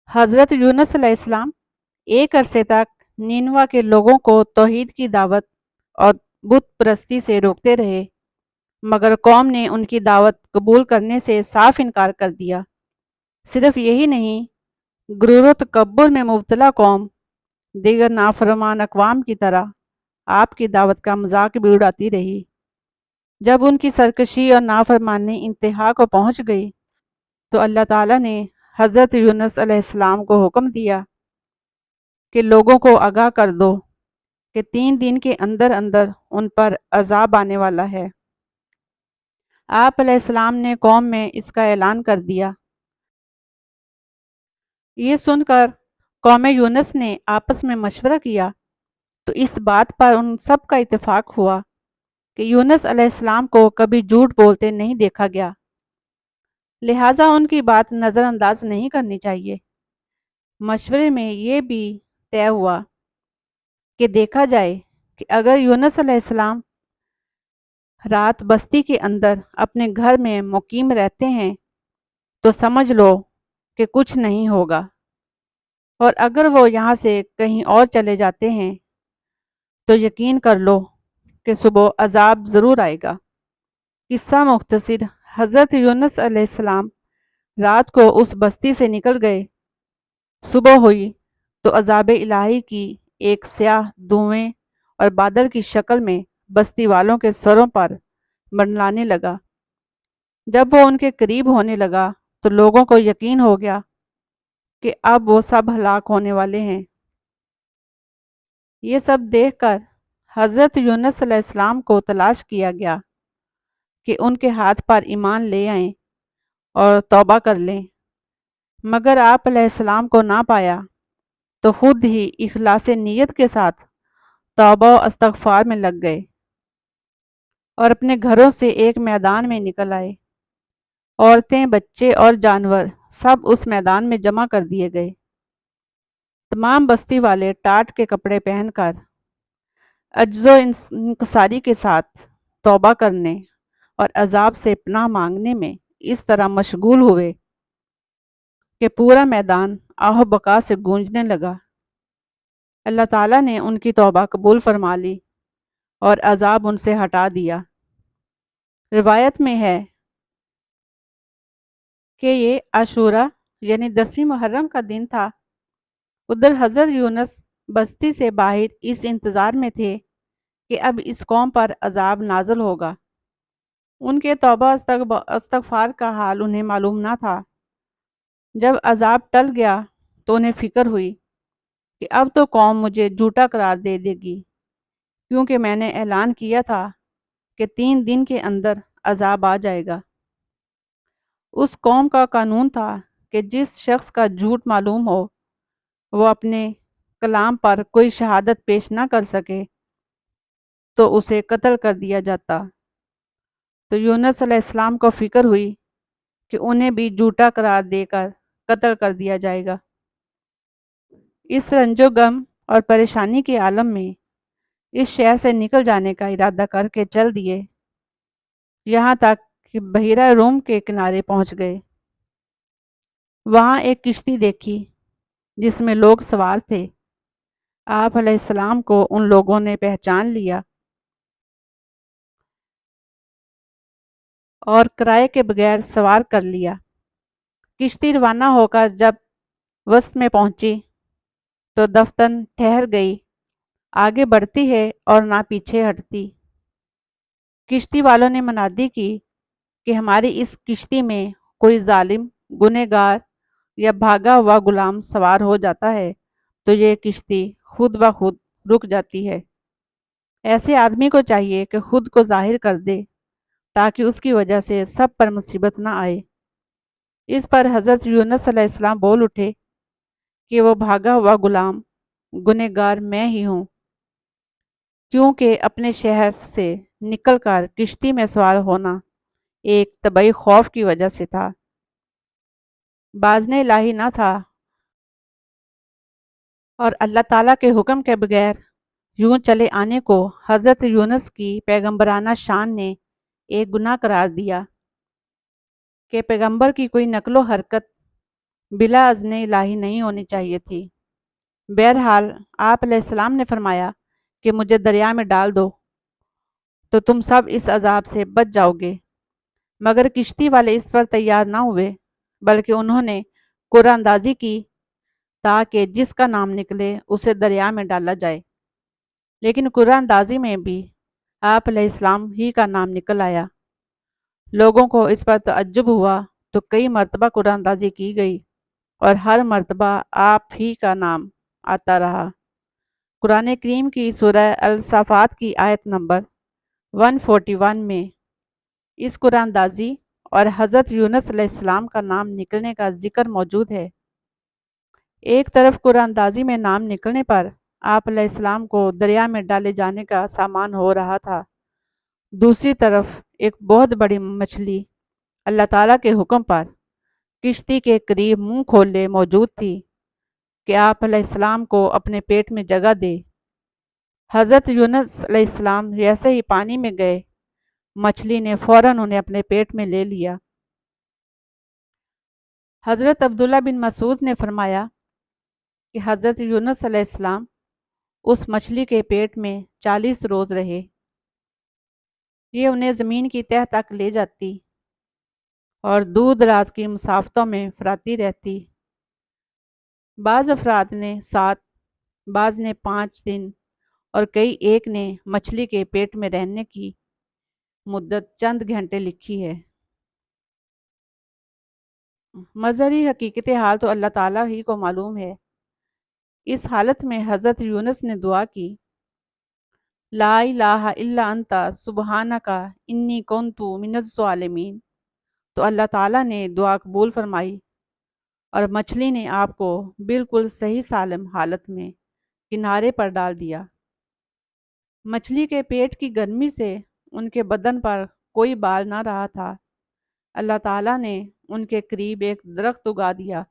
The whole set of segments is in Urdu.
حضرت یونس علیہ السلام ایک عرصے تک نینوا کے لوگوں کو توحید کی دعوت اور بت پرستی سے روکتے رہے، مگر قوم نے ان کی دعوت قبول کرنے سے صاف انکار کر دیا۔ صرف یہی نہیں، غرور و تکبر میں مبتلا قوم دیگر نافرمان اقوام کی طرح آپ کی دعوت کا مذاق بھی اڑاتی رہی۔ جب ان کی سرکشی اور نافرمانی انتہا کو پہنچ گئی تو اللہ تعالیٰ نے حضرت یونس علیہ السلام کو حکم دیا کہ لوگوں کو آگاہ کر دو کہ 3 دن کے اندر اندر ان پر عذاب آنے والا ہے۔ آپ علیہ السلام نے قوم میں اس کا اعلان کر دیا۔ یہ سن کر قوم یونس نے آپس میں مشورہ کیا تو اس بات پر ان سب کا اتفاق ہوا کہ یونس علیہ السلام کو کبھی جھوٹ بولتے نہیں دیکھا گیا، لہٰذا ان کی بات نظر انداز نہیں کرنی چاہیے۔ مشورے میں یہ بھی طے ہوا کہ دیکھا جائے کہ اگر یونس علیہ السلام رات بستی کے اندر اپنے گھر میں مقیم رہتے ہیں تو سمجھ لو کہ کچھ نہیں ہوگا، اور اگر وہ یہاں سے کہیں اور چلے جاتے ہیں تو یقین کر لو کہ صبح عذاب ضرور آئے گا۔ قصہ مختصر، حضرت یونس علیہ السلام رات کو اس بستی سے نکل گئے۔ صبح ہوئی تو عذاب الہی کی ایک سیاہ دھوئیں اور بادل کی شکل میں بستی والوں کے سروں پر منڈلانے لگا۔ جب وہ ان کے قریب ہونے لگا تو لوگوں کو یقین ہو گیا کہ اب وہ سب ہلاک ہونے والے ہیں۔ یہ سب دیکھ کر حضرت یونس علیہ السلام کو تلاش کیا گیا کہ ان کے ہاتھ پر ایمان لے آئیں اور توبہ کر لیں، مگر آپ علیہ السلام کو نہ پایا تو خود ہی اخلاص نیت کے ساتھ توبہ و استغفار میں لگ گئے اور اپنے گھروں سے ایک میدان میں نکل آئے۔ عورتیں، بچے اور جانور سب اس میدان میں جمع کر دیے گئے۔ تمام بستی والے ٹاٹ کے کپڑے پہن کر عجز و انکساری کے ساتھ توبہ کرنے اور عذاب سے پناہ مانگنے میں اس طرح مشغول ہوئے کہ پورا میدان آہ و بکا سے گونجنے لگا۔ اللہ تعالیٰ نے ان کی توبہ قبول فرما لی اور عذاب ان سے ہٹا دیا۔ روایت میں ہے کہ یہ عاشورہ یعنی 10ویں محرم کا دن تھا۔ ادھر حضرت یونس بستی سے باہر اس انتظار میں تھے کہ اب اس قوم پر عذاب نازل ہوگا۔ ان کے توبہ استغفار کا حال انہیں معلوم نہ تھا۔ جب عذاب ٹل گیا تو انہیں فکر ہوئی کہ اب تو قوم مجھے جھوٹا قرار دے دے گی، کیونکہ میں نے اعلان کیا تھا کہ 3 دن کے اندر عذاب آ جائے گا۔ اس قوم کا قانون تھا کہ جس شخص کا جھوٹ معلوم ہو وہ اپنے کلام پر کوئی شہادت پیش نہ کر سکے تو اسے قتل کر دیا جاتا۔ تو یونس علیہ السلام کو فکر ہوئی کہ انہیں بھی جھوٹا قرار دے کر قتل کر دیا جائے گا۔ اس رنج و غم اور پریشانی کے عالم میں اس شہر سے نکل جانے کا ارادہ کر کے چل دیے، یہاں تک کہ بحیرہ روم کے کنارے پہنچ گئے۔ وہاں ایک کشتی دیکھی جس میں لوگ سوار تھے۔ آپ علیہ السلام کو ان لوگوں نے پہچان لیا اور کرائے کے بغیر سوار کر لیا۔ کشتی روانہ ہو کر جب وسط میں پہنچی تو دفتن ٹھہر گئی، آگے بڑھتی ہے اور نہ پیچھے ہٹتی۔ کشتی والوں نے منادی کی کہ ہماری اس کشتی میں کوئی ظالم، گنہگار یا بھاگا ہوا غلام سوار ہو جاتا ہے تو یہ کشتی خود بخود رک جاتی ہے۔ ایسے آدمی کو چاہیے کہ خود کو ظاہر کر دے تاکہ اس کی وجہ سے سب پر مصیبت نہ آئے۔ اس پر حضرت یونس علیہ السلام بول اٹھے کہ وہ بھاگا ہوا غلام گنہگار میں ہی ہوں، کیونکہ اپنے شہر سے نکل کر کشتی میں سوار ہونا ایک طبعی خوف کی وجہ سے تھا، باذن الہی نہ تھا، اور اللہ تعالیٰ کے حکم کے بغیر یوں چلے آنے کو حضرت یونس کی پیغمبرانہ شان نے ایک گناہ قرار دیا کہ پیغمبر کی کوئی نقل و حرکت بلا اذن الہی نہیں ہونی چاہیے تھی۔ بہرحال آپ علیہ السلام نے فرمایا کہ مجھے دریا میں ڈال دو تو تم سب اس عذاب سے بچ جاؤ گے، مگر کشتی والے اس پر تیار نہ ہوئے، بلکہ انہوں نے قرعہ اندازی کی تاکہ جس کا نام نکلے اسے دریا میں ڈالا جائے، لیکن قرعہ اندازی میں بھی آپ علیہ السلام ہی کا نام نکل آیا۔ لوگوں کو اس پر تعجب ہوا تو کئی مرتبہ قرعہ اندازی کی گئی اور ہر مرتبہ آپ ہی کا نام آتا رہا۔ قرآن کریم کی سورہ الصافات کی آیت نمبر 141 میں اس قرعہ اندازی اور حضرت یونس علیہ السلام کا نام نکلنے کا ذکر موجود ہے۔ ایک طرف قرعہ اندازی میں نام نکلنے پر آپ علیہ السلام کو دریا میں ڈالے جانے کا سامان ہو رہا تھا، دوسری طرف ایک بہت بڑی مچھلی اللہ تعالیٰ کے حکم پر کشتی کے قریب منہ کھولے موجود تھی کہ آپ علیہ السلام کو اپنے پیٹ میں جگہ دے۔ حضرت یونس علیہ السلام جیسے ہی پانی میں گئے، مچھلی نے فوراً انہیں اپنے پیٹ میں لے لیا۔ حضرت عبداللہ بن مسعود نے فرمایا کہ حضرت یونس علیہ السلام اس مچھلی کے پیٹ میں 40 روز رہے، یہ انہیں زمین کی تہہ تک لے جاتی اور دور دراز کی مسافتوں میں پھراتی رہتی۔ بعض افراد نے 7، بعض نے 5 دن اور کئی ایک نے مچھلی کے پیٹ میں رہنے کی مدت چند گھنٹے لکھی ہے۔ مظہری حقیقت حال تو اللہ تعالیٰ ہی کو معلوم ہے۔ اس حالت میں حضرت یونس نے دعا کی، لا الہ الا انت سبحانک انی کنت من الظالمین، تو اللہ تعالیٰ نے دعا قبول فرمائی اور مچھلی نے آپ کو بالکل صحیح سالم حالت میں کنارے پر ڈال دیا۔ مچھلی کے پیٹ کی گرمی سے ان کے بدن پر کوئی بال نہ رہا تھا۔ اللہ تعالیٰ نے ان کے قریب ایک درخت اگا دیا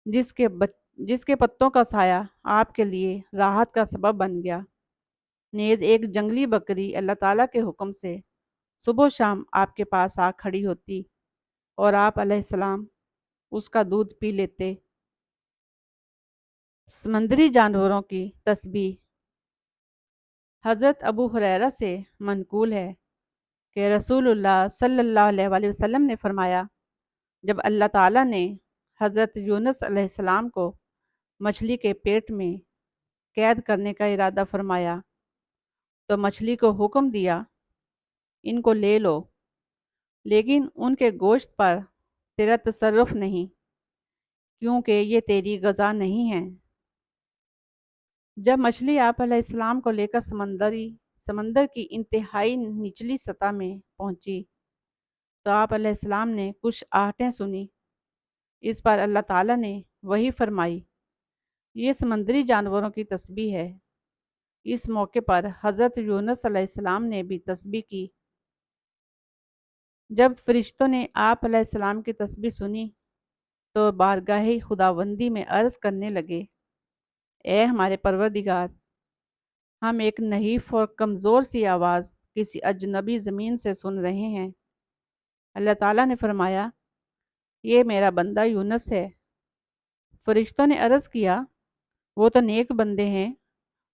جس کے پتوں کا سایہ آپ کے لیے راحت کا سبب بن گیا۔ نیز ایک جنگلی بکری اللہ تعالیٰ کے حکم سے صبح و شام آپ کے پاس آ کھڑی ہوتی اور آپ علیہ السلام اس کا دودھ پی لیتے۔ سمندری جانوروں کی تسبیح۔ حضرت ابو ہریرہ سے منقول ہے کہ رسول اللہ صلی اللہ علیہ وآلہ وسلم نے فرمایا، جب اللہ تعالیٰ نے حضرت یونس علیہ السلام کو مچھلی کے پیٹ میں قید کرنے کا ارادہ فرمایا تو مچھلی کو حکم دیا، ان کو لے لو، لیکن ان کے گوشت پر تیرا تصرف نہیں، کیونکہ یہ تیری غذا نہیں ہے۔ جب مچھلی آپ علیہ السلام کو لے کر سمندر کی انتہائی نچلی سطح میں پہنچی تو آپ علیہ السلام نے کچھ آہٹیں سنی۔ اس پر اللہ تعالیٰ نے وحی فرمائی، یہ سمندری جانوروں کی تسبیح ہے۔ اس موقع پر حضرت یونس علیہ السلام نے بھی تسبیح کی۔ جب فرشتوں نے آپ علیہ السلام کی تسبیح سنی تو بارگاہ خداوندی میں عرض کرنے لگے، اے ہمارے پروردگار، ہم ایک نحیف اور کمزور سی آواز کسی اجنبی زمین سے سن رہے ہیں۔ اللہ تعالیٰ نے فرمایا، یہ میرا بندہ یونس ہے۔ فرشتوں نے عرض کیا، وہ تو نیک بندے ہیں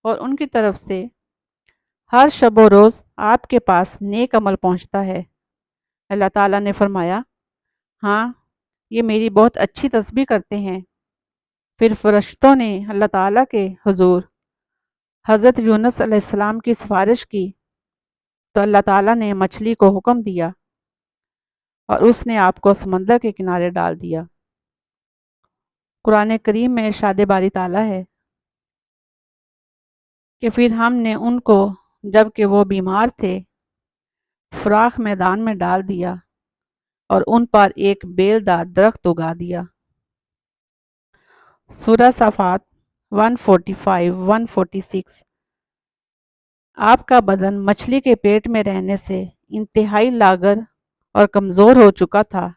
اور ان کی طرف سے ہر شب و روز آپ کے پاس نیک عمل پہنچتا ہے۔ اللہ تعالیٰ نے فرمایا، ہاں، یہ میری بہت اچھی تسبیح کرتے ہیں۔ پھر فرشتوں نے اللہ تعالیٰ کے حضور حضرت یونس علیہ السلام کی سفارش کی تو اللہ تعالیٰ نے مچھلی کو حکم دیا اور اس نے آپ کو سمندر کے کنارے ڈال دیا۔ قرآن کریم میں ارشاد باری تعالیٰ ہے کہ پھر ہم نے ان کو جب کہ وہ بیمار تھے فراخ میدان میں ڈال دیا اور ان پر ایک بیل دار درخت اگا دیا۔ سورہ صافات 145-146۔ آپ کا بدن مچھلی کے پیٹ میں رہنے سے انتہائی لاغر اور کمزور ہو چکا تھا۔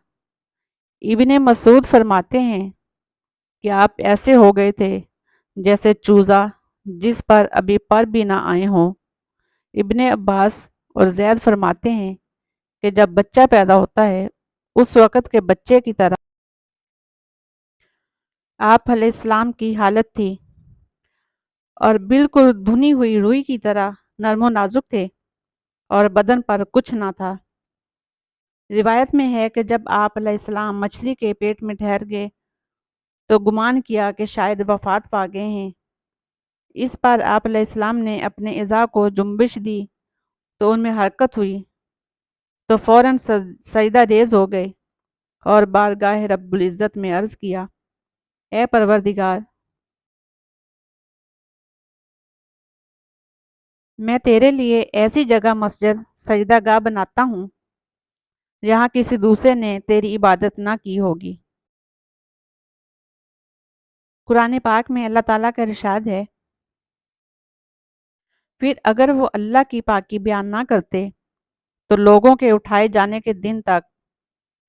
ابن مسعود فرماتے ہیں کہ آپ ایسے ہو گئے تھے جیسے چوزا جس پر ابھی پر بھی نہ آئے ہوں۔ ابن عباس اور زید فرماتے ہیں کہ جب بچہ پیدا ہوتا ہے اس وقت کے بچے کی طرح آپ علیہ السلام کی حالت تھی اور بالکل دھنی ہوئی روئی کی طرح نرم و نازک تھے اور بدن پر کچھ نہ تھا۔ روایت میں ہے کہ جب آپ علیہ السلام مچھلی کے پیٹ میں ٹھہر گئے تو گمان کیا کہ شاید وفات پا گئے ہیں۔ اس پر آپ علیہ السلام نے اپنے اعضاء کو جنبش دی تو ان میں حرکت ہوئی تو فوراً سجدہ ریز ہو گئے اور بارگاہ رب العزت میں عرض کیا، اے پروردگار، میں تیرے لیے ایسی جگہ مسجد سجدہ گاہ بناتا ہوں جہاں کسی دوسرے نے تیری عبادت نہ کی ہوگی۔ قرآن پاک میں اللہ تعالیٰ کا ارشاد ہے، پھر اگر وہ اللہ کی پاکی بیان نہ کرتے تو لوگوں کے اٹھائے جانے کے دن تک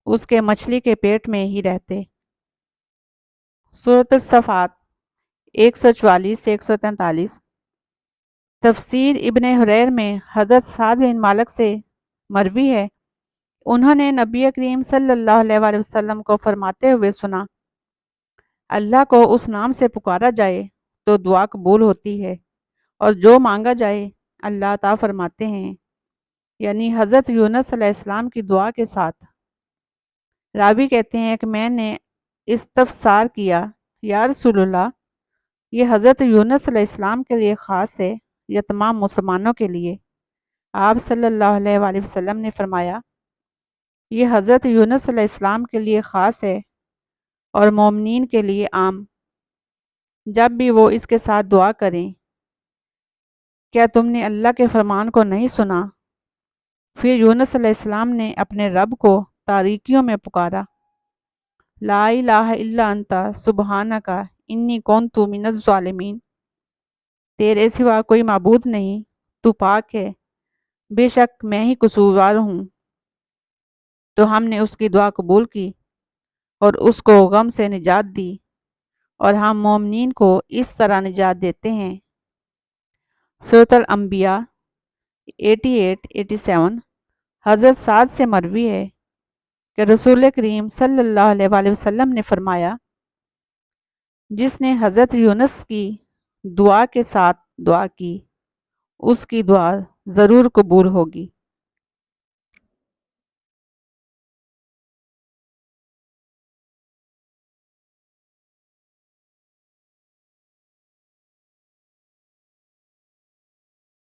اس کے مچھلی کے پیٹ میں ہی رہتے۔ سورۃ الصفات 144 سے 143۔ تفسیر ابن حریر میں حضرت سعد بن مالک سے مروی ہے، انہوں نے نبی کریم صلی اللہ علیہ وآلہ وسلم کو فرماتے ہوئے سنا، اللہ کو اس نام سے پکارا جائے تو دعا قبول ہوتی ہے اور جو مانگا جائے اللہ عطا فرماتے ہیں، یعنی حضرت یونس علیہ السلام کی دعا کے ساتھ۔ راوی کہتے ہیں کہ میں نے استفسار کیا، یا رسول اللہ، یہ حضرت یونس علیہ السلام کے لیے خاص ہے یا تمام مسلمانوں کے لیے؟ آپ صلی اللہ علیہ وآلہ وسلم نے فرمایا، یہ حضرت یونس علیہ السلام کے لیے خاص ہے اور مومنین کے لیے عام، جب بھی وہ اس کے ساتھ دعا کریں۔ کیا تم نے اللہ کے فرمان کو نہیں سنا؟ پھر یونس علیہ السلام نے اپنے رب کو تاریکیوں میں پکارا، لا الہ الا انت سبحانک انی کنت من الظالمین، تیرے سوا کوئی معبود نہیں، تو پاک ہے، بے شک میں ہی قصوروار ہوں۔ تو ہم نے اس کی دعا قبول کی اور اس کو غم سے نجات دی، اور ہم مومنین کو اس طرح نجات دیتے ہیں۔ سورۃ الانبیاء 88-87۔ حضرت سعد سے مروی ہے کہ رسول کریم صلی اللہ علیہ وآلہ وسلم نے فرمایا، جس نے حضرت یونس کی دعا کے ساتھ دعا کی اس کی دعا ضرور قبول ہوگی۔